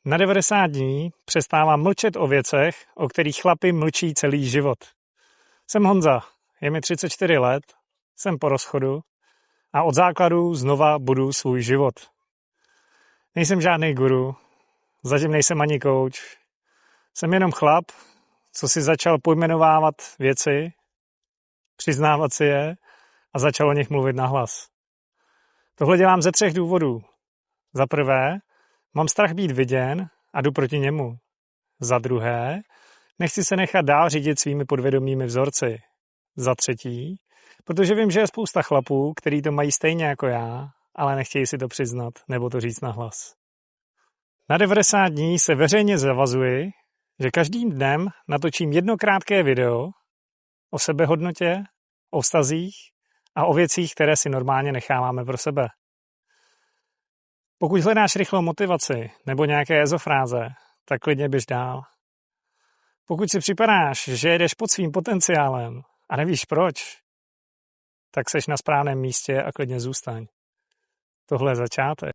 Na 90 dní přestávám mlčet o věcech, o kterých chlapi mlčí celý život. Jsem Honza, je mi 34 let, jsem po rozchodu a od základu znova budu svůj život. Nejsem žádný guru, zatím nejsem ani coach. Jsem jenom chlap, co si začal pojmenovávat věci, přiznávat si je a začal o nich mluvit nahlas. Tohle dělám ze 3 důvodů. Za prvé, mám strach být viděn a jdu proti němu. Za druhé, nechci se nechat dál řídit svými podvědomými vzorci. Za třetí, protože vím, že je spousta chlapů, kteří to mají stejně jako já, ale nechtějí si to přiznat nebo to říct nahlas. Na 90 dní se veřejně zavazuji, že každým dnem natočím jedno krátké video o sebehodnotě, o vztazích a o věcích, které si normálně necháváme pro sebe. Pokud hledáš rychlou motivaci nebo nějaké ezofráze, tak klidně běž dál. Pokud si připadáš, že jedeš pod svým potenciálem a nevíš proč, tak seš na správném místě a klidně zůstaň. Tohle je začátek.